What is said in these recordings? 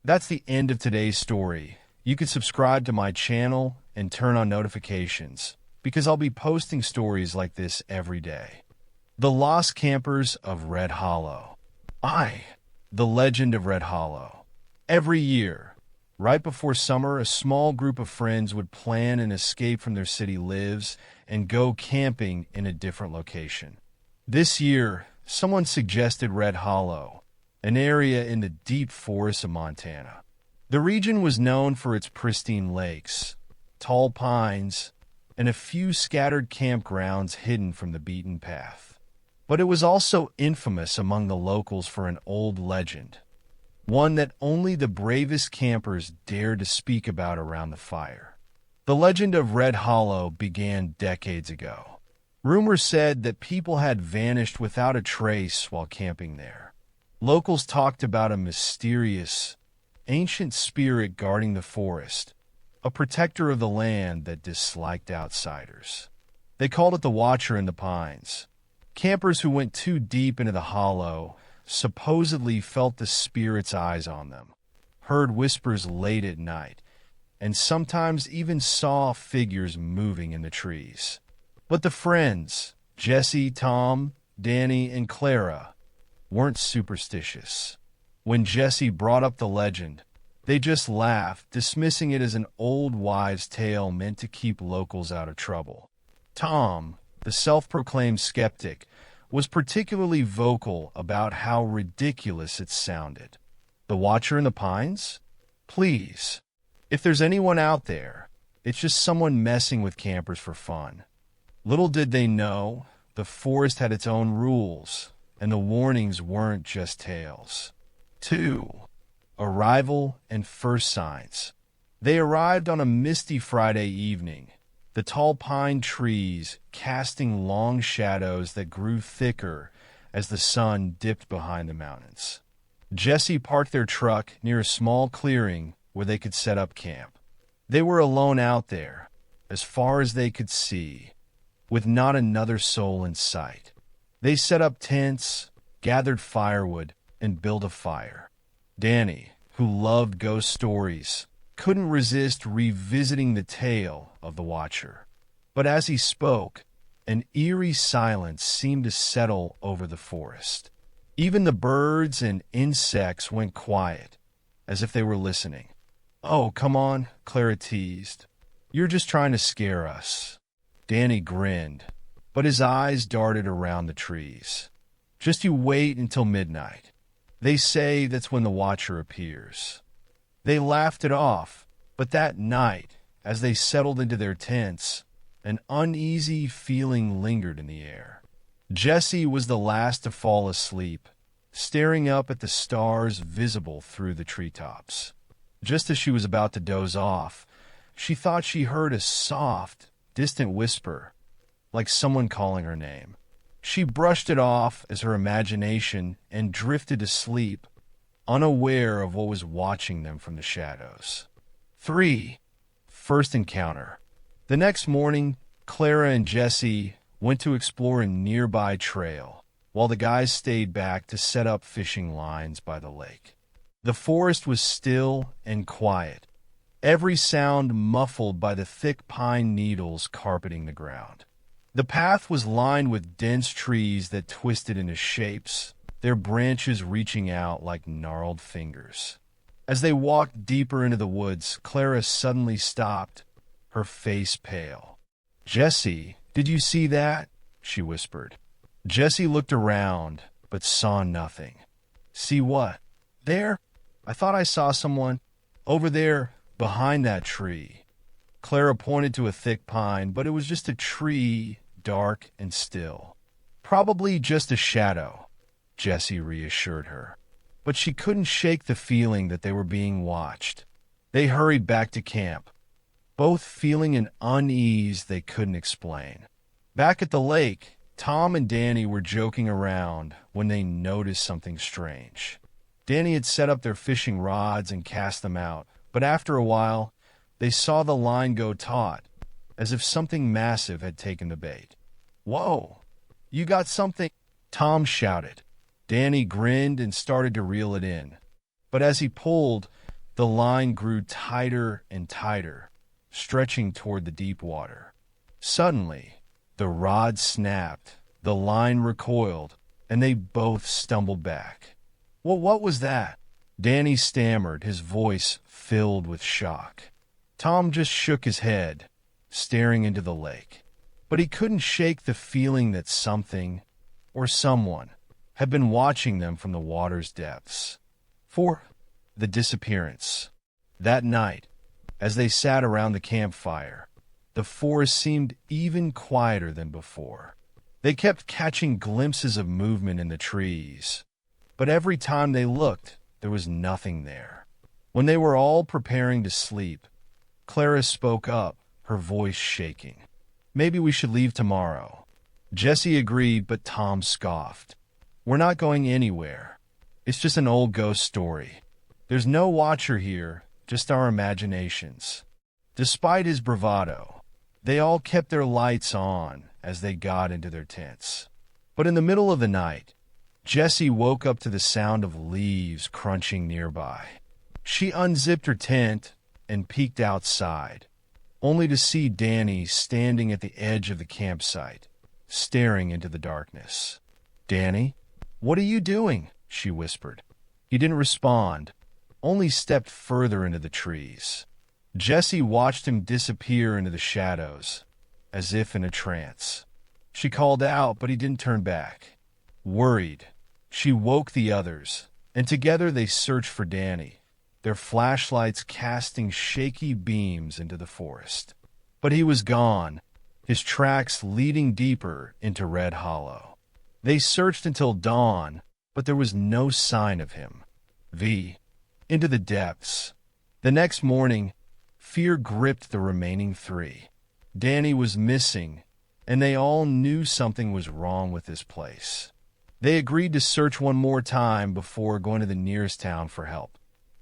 That's the end of today's story. You can subscribe to my channel and turn on notifications because I'll be posting stories like this every day. The Lost Campers of Red Hollow. The legend of Red Hollow. Every year, right before summer, a small group of friends would plan an escape from their city lives and go camping in a different location. This year, someone suggested Red Hollow, an area in the deep forests of Montana. The region was known for its pristine lakes, tall pines, and a few scattered campgrounds hidden from the beaten path. But it was also infamous among the locals for an old legend, one that only the bravest campers dared to speak about around the fire. The legend of Red Hollow began decades ago. Rumors said that people had vanished without a trace while camping there. Locals talked about a mysterious, ancient spirit guarding the forest, a protector of the land that disliked outsiders. They called it the Watcher in the Pines. Campers who went too deep into the hollow supposedly felt the spirit's eyes on them, heard whispers late at night, and sometimes even saw figures moving in the trees. But the friends, Jesse, Tom, Danny, and Clara, weren't superstitious. When Jesse brought up the legend, they just laughed, dismissing it as an old wives' tale meant to keep locals out of trouble. Tom, the self-proclaimed skeptic, was particularly vocal about how ridiculous it sounded. The Watcher in the Pines? Please. If there's anyone out there, it's just someone messing with campers for fun. Little did they know, the forest had its own rules, and the warnings weren't just tales. 2. Arrival and first signs. They arrived on a misty Friday evening, the tall pine trees casting long shadows that grew thicker as the sun dipped behind the mountains. Jesse parked their truck near a small clearing where they could set up camp. They were alone out there, as far as they could see, with not another soul in sight. They set up tents, gathered firewood, and built a fire. Danny, who loved ghost stories, couldn't resist revisiting the tale of the Watcher. But as he spoke, an eerie silence seemed to settle over the forest. Even the birds and insects went quiet, as if they were listening. "Oh, come on," Clara teased. "You're just trying to scare us." Danny grinned, but his eyes darted around the trees. "Just you wait until midnight. They say that's when the Watcher appears." They laughed it off, but that night, as they settled into their tents, an uneasy feeling lingered in the air. Jesse was the last to fall asleep, staring up at the stars visible through the treetops. Just as she was about to doze off, she thought she heard a soft, distant whisper, like someone calling her name. She brushed it off as her imagination and drifted to sleep, unaware of what was watching them from the shadows. 3. First encounter. The next morning, Clara and Jesse went to explore a nearby trail, while the guys stayed back to set up fishing lines by the lake. The forest was still and quiet, every sound muffled by the thick pine needles carpeting the ground. The path was lined with dense trees that twisted into shapes, their branches reaching out like gnarled fingers. As they walked deeper into the woods, Clara suddenly stopped, her face pale. "Jesse, did you see that?" she whispered. Jesse looked around, but saw nothing. "See what?" "There? I thought I saw someone over there behind that tree." Clara pointed to a thick pine, but it was just a tree, dark and still. "Probably just a shadow," Jesse reassured her. But she couldn't shake the feeling that they were being watched. They hurried back to camp, both feeling an unease they couldn't explain. Back at the lake, Tom and Danny were joking around when they noticed something strange. Danny had set up their fishing rods and cast them out, but after a while, they saw the line go taut, as if something massive had taken the bait. "Whoa, you got something?" Tom shouted. Danny grinned and started to reel it in. But as he pulled, The line grew tighter and tighter, stretching toward the deep water. Suddenly, the rod snapped, the line recoiled, and they both stumbled back. "Well, what was that?" Danny stammered, his voice filled with shock. Tom just shook his head, staring into the lake. But he couldn't shake the feeling that something, or someone, had been watching them from the water's depths. The disappearance. That night, as they sat around the campfire, the forest seemed even quieter than before. They kept catching glimpses of movement in the trees, but every time they looked, there was nothing there. When they were all preparing to sleep, Clara spoke up, her voice shaking. "Maybe we should leave tomorrow." Jesse agreed, but Tom scoffed. "We're not going anywhere. It's just an old ghost story. There's no watcher here, just our imaginations." Despite his bravado, they all kept their lights on as they got into their tents. But in the middle of the night, Jessie woke up to the sound of leaves crunching nearby. She unzipped her tent and peeked outside, only to see Danny standing at the edge of the campsite, staring into the darkness. "Danny, what are you doing?" she whispered. He didn't respond, only stepped further into the trees. Jessie watched him disappear into the shadows, as if in a trance. She called out, but he didn't turn back. Worried, she woke the others, and together they searched for Danny, their flashlights casting shaky beams into the forest. But he was gone, his tracks leading deeper into Red Hollow. They searched until dawn, but there was no sign of him. Into the depths. The next morning, fear gripped the remaining three. Danny was missing, and they all knew something was wrong with this place. They agreed to search one more time before going to the nearest town for help.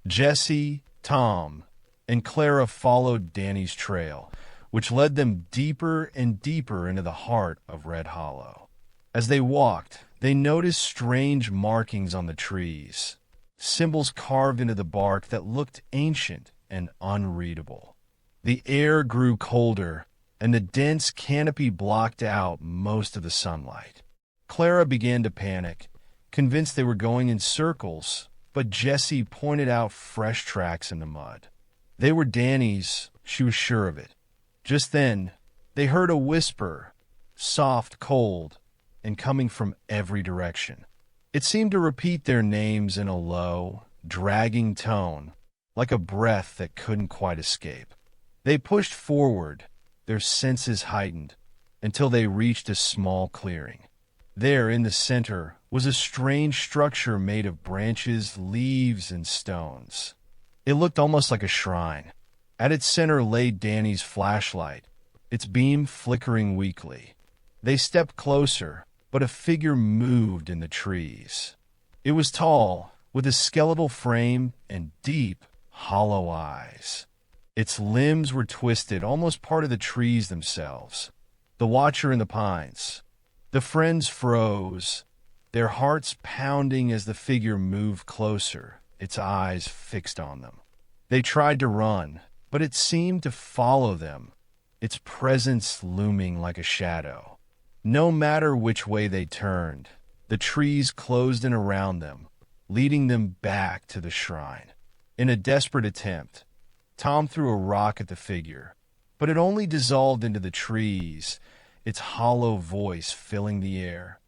Jesse, Tom, and Clara followed Danny's trail, which led them deeper and deeper into the heart of Red Hollow. As they walked, they noticed strange markings on the trees, symbols carved into the bark that looked ancient and unreadable. The air grew colder, and the dense canopy blocked out most of the sunlight. Clara began to panic, convinced they were going in circles, but Jessie pointed out fresh tracks in the mud. They were Danny's, she was sure of it. Just then, they heard a whisper, soft, cold, and coming from every direction. It seemed to repeat their names in a low, dragging tone, like a breath that couldn't quite escape. They pushed forward, their senses heightened, until they reached a small clearing. There, in the center, was a strange structure made of branches, leaves, and stones. It looked almost like a shrine. At its center lay Danny's flashlight, its beam flickering weakly. They stepped closer, but a figure moved in the trees. It was tall, with a skeletal frame and deep, hollow eyes. Its limbs were twisted, almost part of the trees themselves. The watcher in the pines. The friends froze, their hearts pounding as the figure moved closer, its eyes fixed on them. They tried to run, but it seemed to follow them, its presence looming like a shadow. No matter which way they turned, the trees closed in around them, leading them back to the shrine. In a desperate attempt, Tom threw a rock at the figure, but it only dissolved into the trees, its hollow voice filling the air.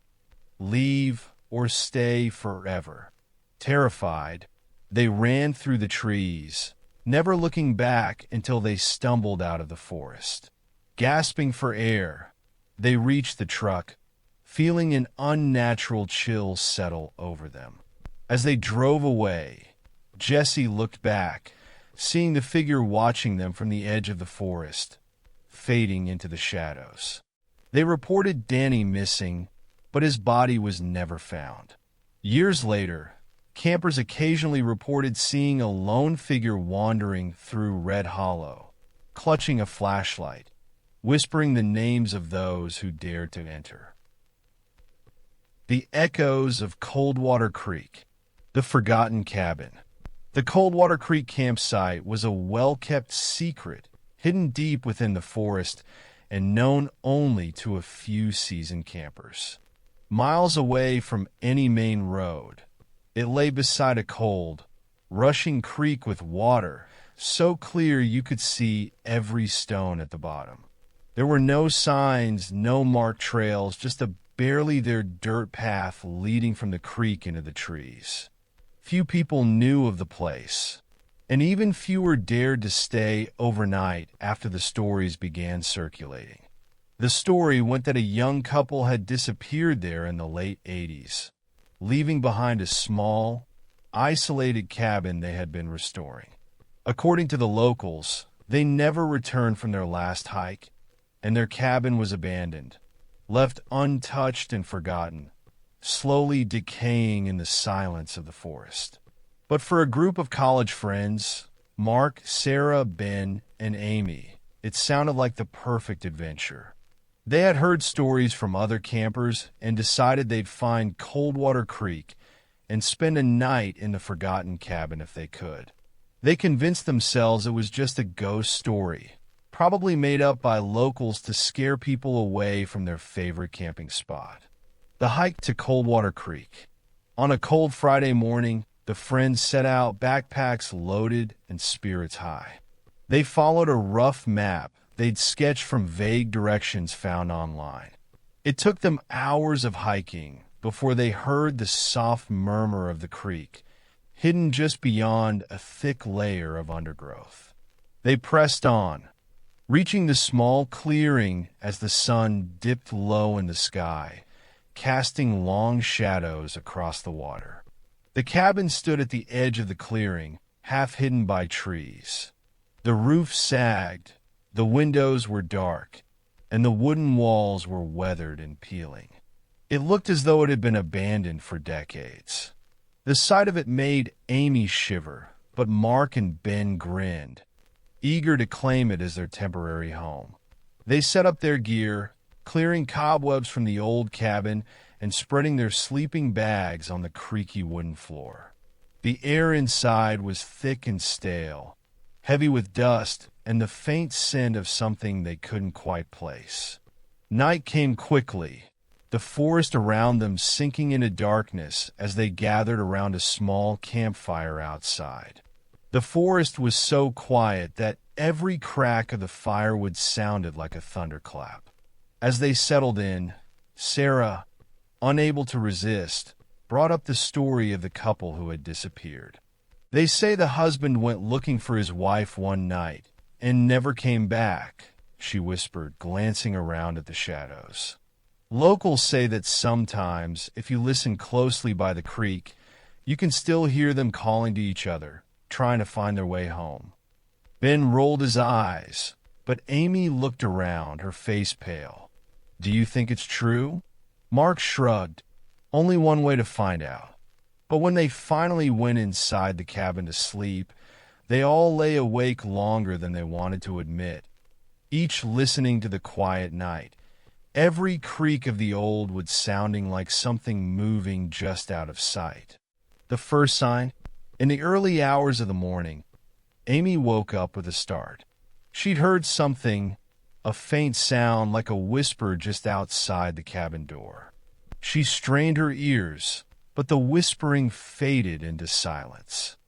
Leave or stay forever. Terrified, they ran through the trees, never looking back until they stumbled out of the forest. Gasping for air, they reached the truck, feeling an unnatural chill settle over them. As they drove away, Jesse looked back, seeing the figure watching them from the edge of the forest, fading into the shadows. They reported Danny missing, but his body was never found. Years later, campers occasionally reported seeing a lone figure wandering through Red Hollow, clutching a flashlight, whispering the names of those who dared to enter. The echoes of Coldwater Creek, the forgotten cabin. The Coldwater Creek campsite was a well-kept secret, hidden deep within the forest and known only to a few seasoned campers. Miles away from any main road, it lay beside a cold, rushing creek with water so clear you could see every stone at the bottom. There were no signs, no marked trails, just a barely there dirt path leading from the creek into the trees. Few people knew of the place, and even fewer dared to stay overnight after the stories began circulating. The story went that a young couple had disappeared there in the late 80s, leaving behind a small, isolated cabin they had been restoring. According to the locals, they never returned from their last hike, and their cabin was abandoned, left untouched and forgotten, slowly decaying in the silence of the forest. But for a group of college friends, Mark, Sarah, Ben, and Amy, it sounded like the perfect adventure. They had heard stories from other campers and decided they'd find Coldwater Creek and spend a night in the forgotten cabin if they could. They convinced themselves it was just a ghost story, probably made up by locals to scare people away from their favorite camping spot. The hike to Coldwater Creek. On a cold Friday morning, the friends set out, backpacks loaded and spirits high. They followed a rough map they'd sketched from vague directions found online. It took them hours of hiking before they heard the soft murmur of the creek, hidden just beyond a thick layer of undergrowth. They pressed on, reaching the small clearing as the sun dipped low in the sky, casting long shadows across the water. The cabin stood at the edge of the clearing, half hidden by trees. The roof sagged, the windows were dark, and the wooden walls were weathered and peeling. It looked as though it had been abandoned for decades. The sight of it made Amy shiver, but Mark and Ben grinned, eager to claim it as their temporary home. They set up their gear, clearing cobwebs from the old cabin and spreading their sleeping bags on the creaky wooden floor. The air inside was thick and stale, heavy with dust and the faint scent of something they couldn't quite place. Night came quickly, the forest around them sinking into darkness as they gathered around a small campfire outside. The forest was so quiet that every crack of the firewood sounded like a thunderclap. As they settled in, Sarah, unable to resist, brought up the story of the couple who had disappeared. They say the husband went looking for his wife one night and never came back, she whispered, glancing around at the shadows. Locals say that sometimes, if you listen closely by the creek, you can still hear them calling to each other, trying to find their way home. Ben rolled his eyes, but Amy looked around, her face pale. Do you think it's true? Mark shrugged. Only one way to find out. But when they finally went inside the cabin to sleep, they all lay awake longer than they wanted to admit, each listening to the quiet night, every creak of the old wood sounding like something moving just out of sight. The first sign, in the early hours of the morning, Amy woke up with a start. She'd heard something, a faint sound like a whisper just outside the cabin door. She strained her ears, but the whispering faded into silence.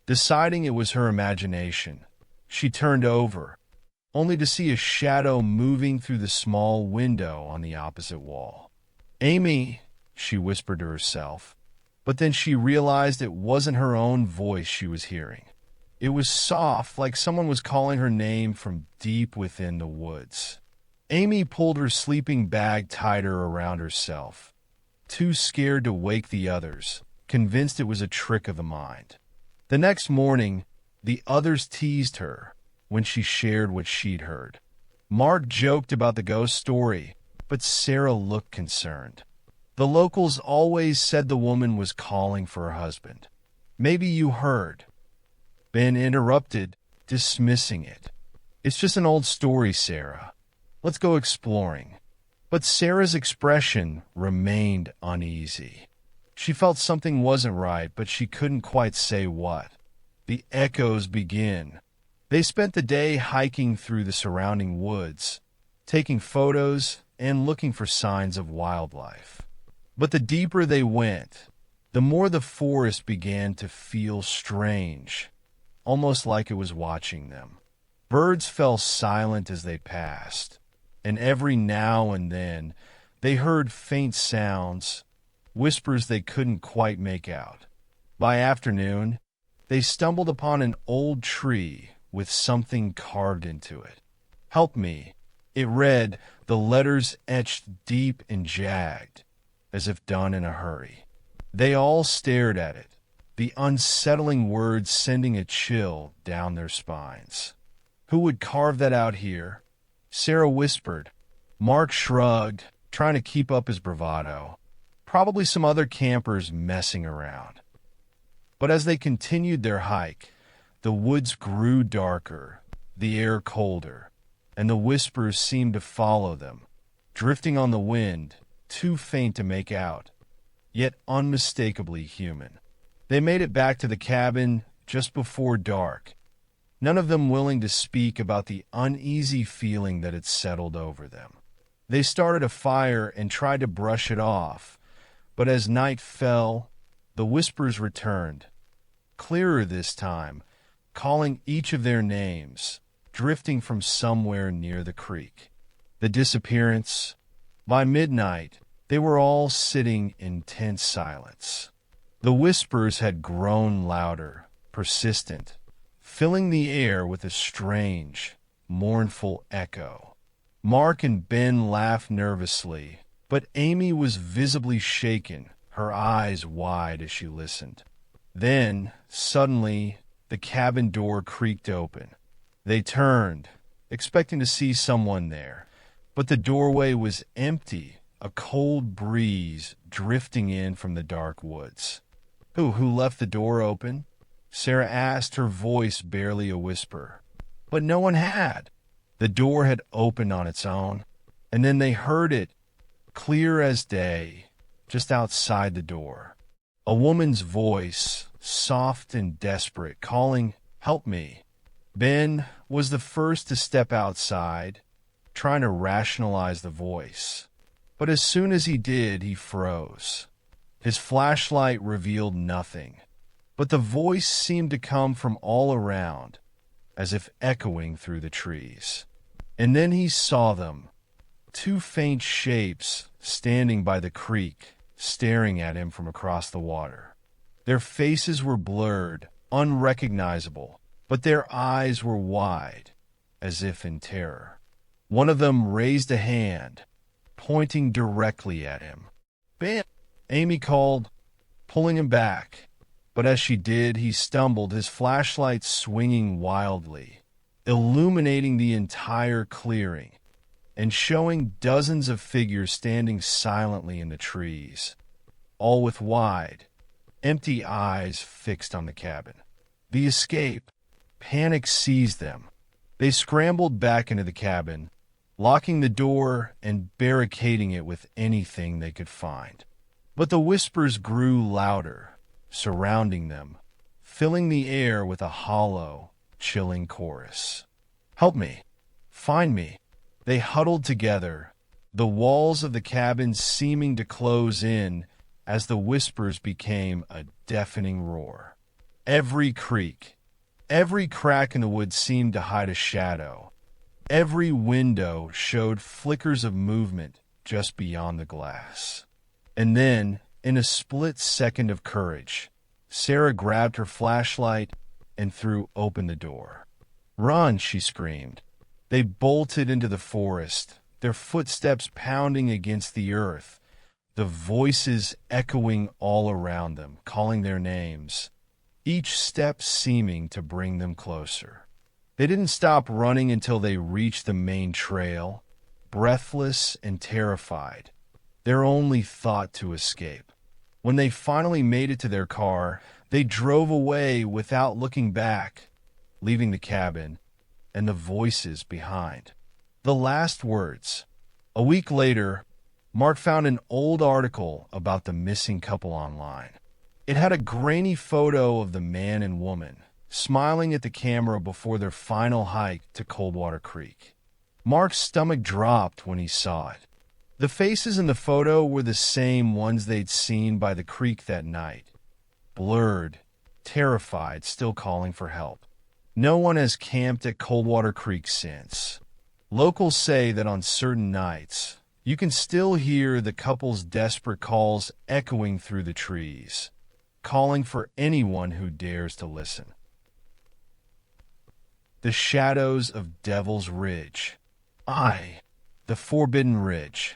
Deciding it was her imagination, she turned over, only to see a shadow moving through the small window on the opposite wall. Amy, she whispered to herself, but then she realized it wasn't her own voice she was hearing. It was soft, like someone was calling her name from deep within the woods. Amy pulled her sleeping bag tighter around herself, too scared to wake the others, convinced it was a trick of the mind. The next morning, the others teased her when she shared what she'd heard. Mark joked about the ghost story, but Sarah looked concerned. The locals always said the woman was calling for her husband. Maybe you heard. Ben interrupted, dismissing it. It's just an old story, Sarah. Let's go exploring. But Sarah's expression remained uneasy. She felt something wasn't right, but she couldn't quite say what. the echoes begin. They spent the day hiking through the surrounding woods, taking photos and looking for signs of wildlife. But the deeper they went, the more the forest began to feel strange, almost like it was watching them. Birds fell silent as they passed, and every now and then they heard faint sounds, whispers they couldn't quite make out. By afternoon, they stumbled upon an old tree with something carved into it. "Help me," it read, the letters etched deep and jagged, as if done in a hurry. They all stared at it, the unsettling words sending a chill down their spines. "Who would carve that out here?" Sarah whispered. Mark shrugged, trying to keep up his bravado. Probably some other campers messing around. But as they continued their hike, the woods grew darker, the air colder, and the whispers seemed to follow them, drifting on the wind, too faint to make out, yet unmistakably human. They made it back to the cabin just before dark, none of them willing to speak about the uneasy feeling that had settled over them. They started a fire and tried to brush it off, but as night fell, the whispers returned, clearer this time, calling each of their names, drifting from somewhere near the creek. The disappearance. By midnight, they were all sitting in tense silence. The whispers had grown louder, persistent, filling the air with a strange, mournful echo. Mark and Ben laughed nervously, but Amy was visibly shaken, her eyes wide as she listened. Then, suddenly, the cabin door creaked open. They turned, expecting to see someone there, but the doorway was empty, a cold breeze drifting in from the dark woods. Who left the door open?" Sarah asked, her voice barely a whisper. But no one had. The door had opened on its own, and then they heard it, clear as day, just outside the door. A woman's voice, soft and desperate, calling, "Help me." Ben was the first to step outside, trying to rationalize the voice. But as soon as he did, he froze. His flashlight revealed nothing, but the voice seemed to come from all around, as if echoing through the trees. And then he saw them, two faint shapes standing by the creek, staring at him from across the water. Their faces were blurred, unrecognizable, but their eyes were wide, as if in terror. One of them raised a hand, pointing directly at him. "Ben!" Amy called, pulling him back. But as she did, he stumbled, his flashlight swinging wildly, illuminating the entire clearing, and showing dozens of figures standing silently in the trees, all with wide, empty eyes fixed on the cabin. The escape. Panic seized them. They scrambled back into the cabin, locking the door and barricading it with anything they could find. But the whispers grew louder, surrounding them, filling the air with a hollow, chilling chorus. "Help me! Find me!" They huddled together, the walls of the cabin seeming to close in as the whispers became a deafening roar. Every creak, every crack in the wood seemed to hide a shadow. Every window showed flickers of movement just beyond the glass. And then, in a split second of courage, Sarah grabbed her flashlight and threw open the door. "Run!" she screamed. They bolted into the forest, their footsteps pounding against the earth, the voices echoing all around them, calling their names, each step seeming to bring them closer. They didn't stop running until they reached the main trail, breathless and terrified, their only thought to escape. When they finally made it to their car, they drove away without looking back, leaving the cabin and the voices behind. The last words. A week later, Mark found an old article about the missing couple online. It had a grainy photo of the man and woman, smiling at the camera before their final hike to Coldwater Creek. Mark's stomach dropped when he saw it. The faces in the photo were the same ones they'd seen by the creek that night. Blurred, terrified, still calling for help. No one has camped at Coldwater Creek since. Locals say that on certain nights, you can still hear the couple's desperate calls echoing through the trees, calling for anyone who dares to listen. The shadows of Devil's Ridge. The Forbidden Ridge.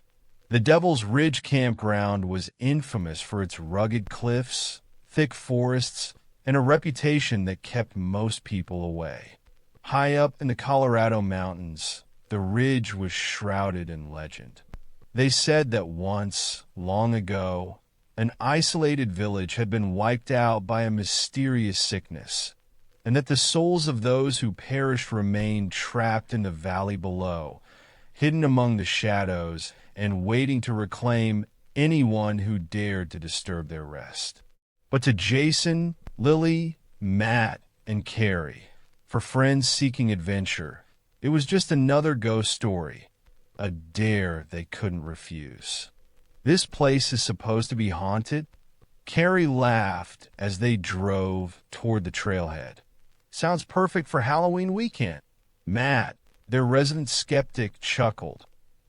The Devil's Ridge campground was infamous for its rugged cliffs, thick forests, and a reputation that kept most people away. High up in the Colorado mountains, the ridge was shrouded in legend. They said that once, long ago, an isolated village had been wiped out by a mysterious sickness, and that the souls of those who perished remained trapped in the valley below, hidden among the shadows and waiting to reclaim anyone who dared to disturb their rest. But to Jason, Lily, Matt, and Carrie, for friends seeking adventure, it was just another ghost story, a dare they couldn't refuse. This place is supposed to be haunted? Carrie laughed as they drove toward the trailhead. Sounds perfect for Halloween weekend. Matt, their resident skeptic, chuckled.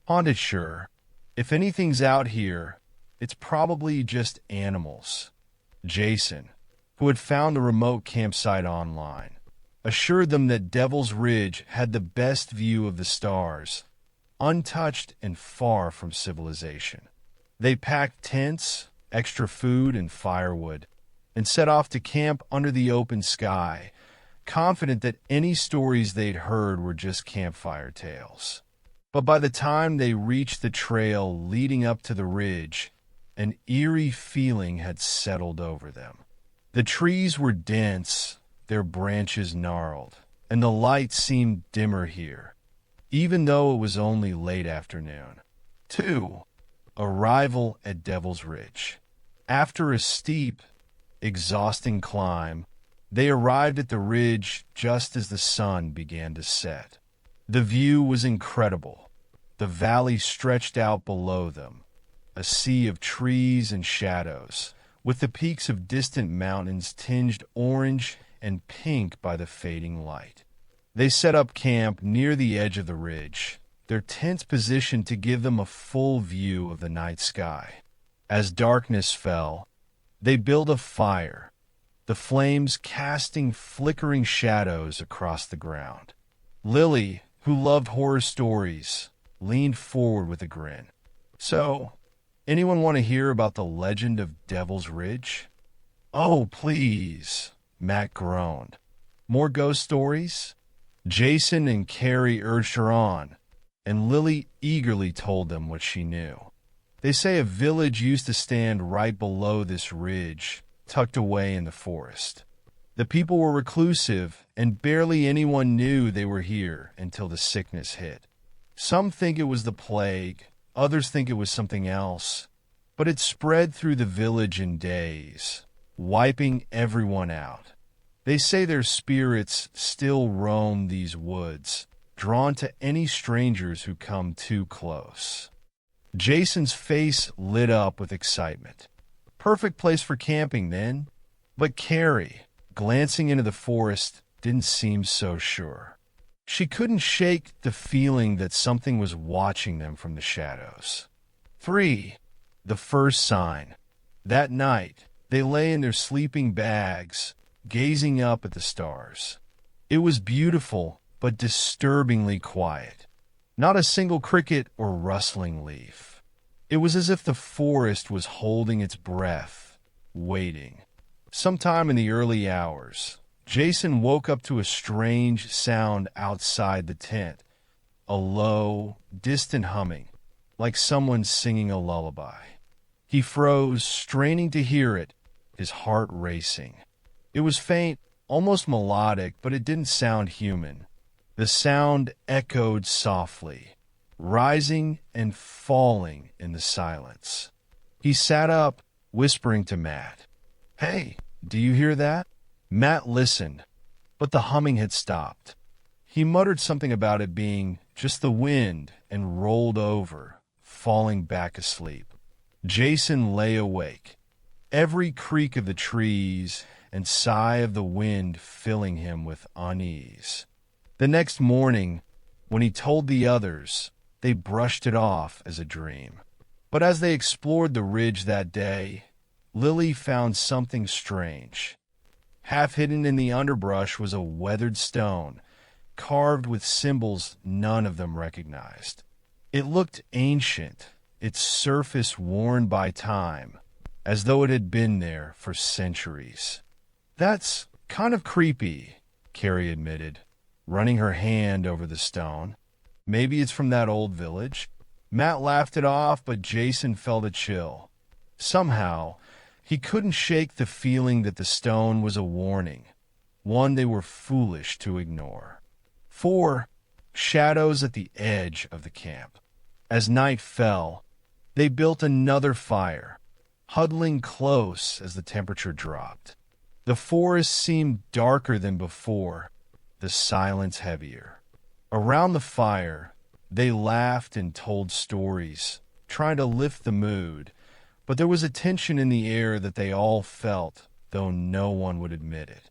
Haunted, sure. If anything's out here, it's probably just animals. Jason, who had found a remote campsite online, assured them that Devil's Ridge had the best view of the stars, untouched and far from civilization. They packed tents, extra food, and firewood, and set off to camp under the open sky, confident that any stories they'd heard were just campfire tales. But by the time they reached the trail leading up to the ridge, an eerie feeling had settled over them. The trees were dense, their branches gnarled, and the light seemed dimmer here, even though it was only late afternoon. 2. Arrival at Devil's Ridge. After a steep, exhausting climb, they arrived at the ridge just as the sun began to set. The view was incredible. The valley stretched out below them, a sea of trees and shadows, with the peaks of distant mountains tinged orange and pink by the fading light. They set up camp near the edge of the ridge, their tents positioned to give them a full view of the night sky. As darkness fell, they built a fire, the flames casting flickering shadows across the ground. Lily, who loved horror stories, leaned forward with a grin. So, anyone want to hear about the legend of Devil's Ridge? Oh, please, Matt groaned. More ghost stories? Jason and Carrie urged her on, and Lily eagerly told them what she knew. They say a village used to stand right below this ridge, tucked away in the forest. The people were reclusive, and barely anyone knew they were here until the sickness hit. Some think it was the plague, others think it was something else, but it spread through the village in days, wiping everyone out. They say their spirits still roam these woods, drawn to any strangers who come too close. Jason's face lit up with excitement. Perfect place for camping, then. But Carrie, glancing into the forest, didn't seem so sure. She couldn't shake the feeling that something was watching them from the shadows. 3. The first sign. That night, they lay in their sleeping bags, gazing up at the stars. It was beautiful, but disturbingly quiet. Not a single cricket or rustling leaf. It was as if the forest was holding its breath, waiting. Sometime in the early hours, Jason woke up to a strange sound outside the tent, a low, distant humming, like someone singing a lullaby. He froze, straining to hear it, his heart racing. It was faint, almost melodic, but it didn't sound human. The sound echoed softly, rising and falling in the silence. He sat up, whispering to Matt, "Hey, do you hear that?" Matt listened, but the humming had stopped. He muttered something about it being just the wind and rolled over, falling back asleep. Jason lay awake, every creak of the trees and sigh of the wind filling him with unease. The next morning, when he told the others, they brushed it off as a dream. But as they explored the ridge that day, Lily found something strange. Half hidden in the underbrush was a weathered stone, carved with symbols none of them recognized. It looked ancient, its surface worn by time, as though it had been there for centuries. "That's kind of creepy," Carrie admitted, running her hand over the stone. "Maybe it's from that old village." Matt laughed it off, but Jason felt a chill. Somehow, he couldn't shake the feeling that the stone was a warning, one they were foolish to ignore. 4. Shadows at the edge of the camp. As night fell, they built another fire, huddling close as the temperature dropped. The forest seemed darker than before, the silence heavier. Around the fire, they laughed and told stories, trying to lift the mood, but there was a tension in the air that they all felt, though no one would admit it.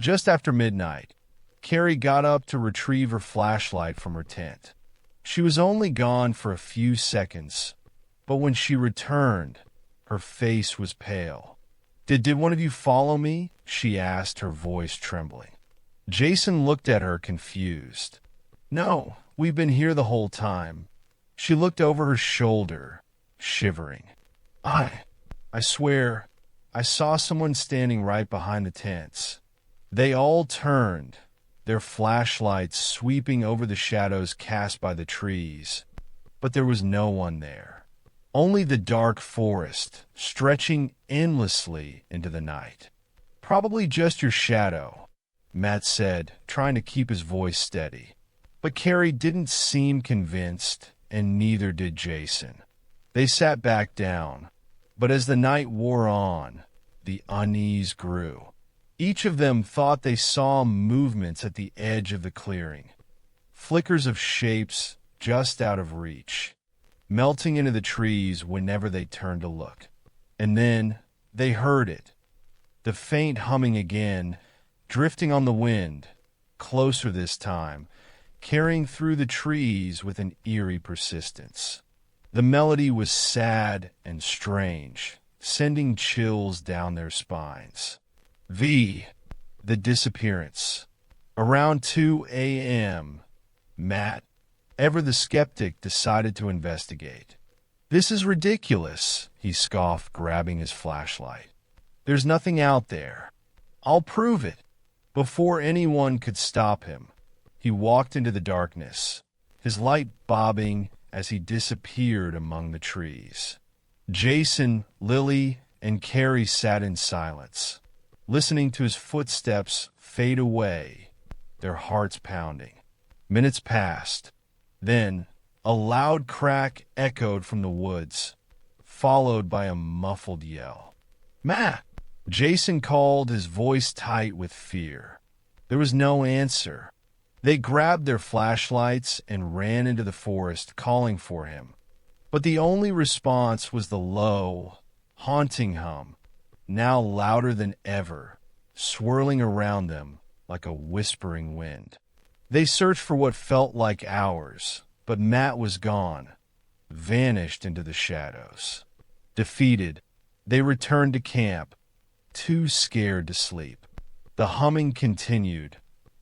Just after midnight, Carrie got up to retrieve her flashlight from her tent. She was only gone for a few seconds, but when she returned, her face was pale. Did one of you follow me?" she asked, her voice trembling. Jason looked at her confused. "No, we've been here the whole time." She looked over her shoulder, shivering. I swear, I saw someone standing right behind the tents." They all turned, their flashlights sweeping over the shadows cast by the trees, but there was no one there. Only the dark forest, stretching endlessly into the night. "Probably just your shadow," Matt said, trying to keep his voice steady. But Carrie didn't seem convinced, and neither did Jason. They sat back down, but as the night wore on, the unease grew. Each of them thought they saw movements at the edge of the clearing, flickers of shapes just out of reach, melting into the trees whenever they turned to look. And then they heard it, the faint humming again, drifting on the wind, closer this time, carrying through the trees with an eerie persistence. The melody was sad and strange, sending chills down their spines. The disappearance. Around 2 a.m., Matt, ever the skeptic, decided to investigate. "This is ridiculous," he scoffed, grabbing his flashlight. "There's nothing out there. I'll prove it." Before anyone could stop him, he walked into the darkness, his light bobbing as he disappeared among the trees. Jason, Lily, and Carrie sat in silence, listening to his footsteps fade away, their hearts pounding. Minutes passed. Then a loud crack echoed from the woods, followed by a muffled yell. "Matt!" Jason called, his voice tight with fear. There was no answer. They grabbed their flashlights and ran into the forest, calling for him. But the only response was the low, haunting hum, now louder than ever, swirling around them like a whispering wind. They searched for what felt like hours, but Matt was gone, vanished into the shadows. Defeated, they returned to camp, too scared to sleep. The humming continued,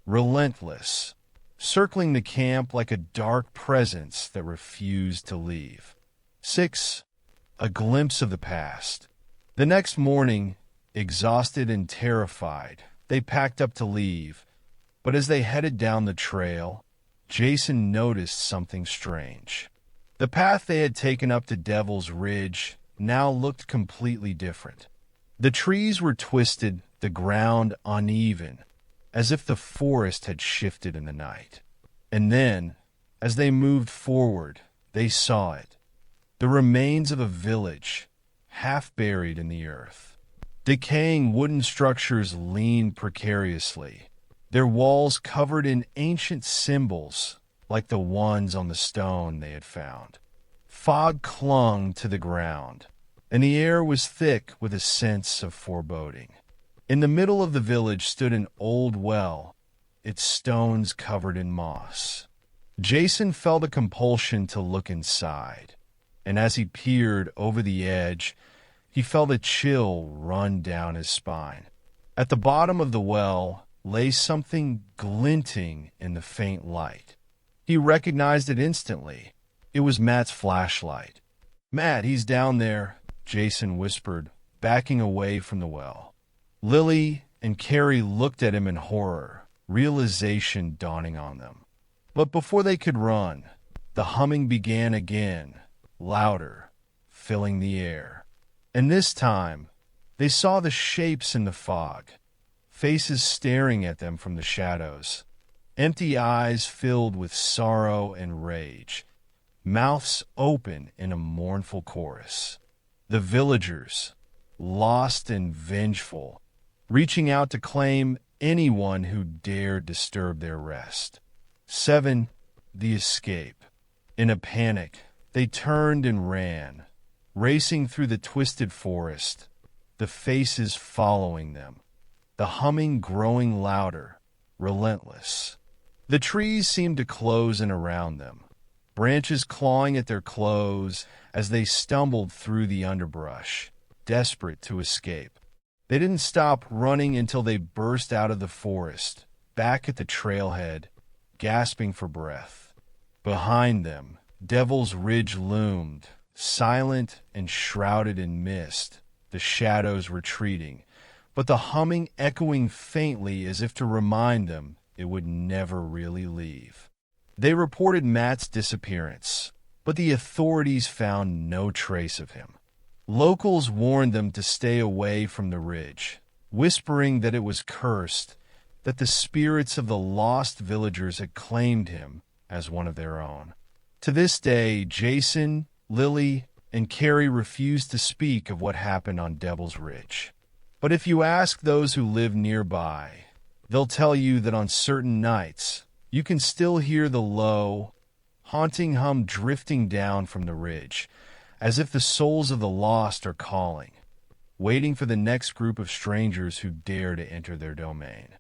relentless, circling the camp like a dark presence that refused to leave. 6. A glimpse of the past. The next morning, exhausted and terrified, they packed up to leave, but as they headed down the trail, Jason noticed something strange. The path they had taken up to Devil's Ridge now looked completely different. The trees were twisted, the ground uneven, as if the forest had shifted in the night. And then, as they moved forward, they saw it. The remains of a village, half buried in the earth. Decaying wooden structures leaned precariously, their walls covered in ancient symbols like the ones on the stone they had found. Fog clung to the ground, and the air was thick with a sense of foreboding. In the middle of the village stood an old well, its stones covered in moss. Jason felt a compulsion to look inside, and as he peered over the edge, he felt a chill run down his spine. At the bottom of the well lay something glinting in the faint light. He recognized it instantly. It was Matt's flashlight. "Matt, he's down there," Jason whispered, backing away from the well. Lily and Carrie looked at him in horror, realization dawning on them. But before they could run, the humming began again, louder, filling the air. And this time, they saw the shapes in the fog, faces staring at them from the shadows, empty eyes filled with sorrow and rage, mouths open in a mournful chorus. The villagers, lost and vengeful, reaching out to claim anyone who dared disturb their rest. 7. The escape. In a panic, they turned and ran, racing through the twisted forest, the faces following them, the humming growing louder, relentless. The trees seemed to close in around them, branches clawing at their clothes as they stumbled through the underbrush, desperate to escape. They didn't stop running until they burst out of the forest, back at the trailhead, gasping for breath. Behind them, Devil's Ridge loomed, silent and shrouded in mist, the shadows retreating, but the humming echoing faintly as if to remind them it would never really leave. They reported Matt's disappearance, but the authorities found no trace of him. Locals warned them to stay away from the ridge, whispering that it was cursed, that the spirits of the lost villagers had claimed him as one of their own. To this day, Jason, Lily, and Carrie refuse to speak of what happened on Devil's Ridge. But if you ask those who live nearby, they'll tell you that on certain nights, you can still hear the low, haunting hum drifting down from the ridge, as if the souls of the lost are calling, waiting for the next group of strangers who dare to enter their domain.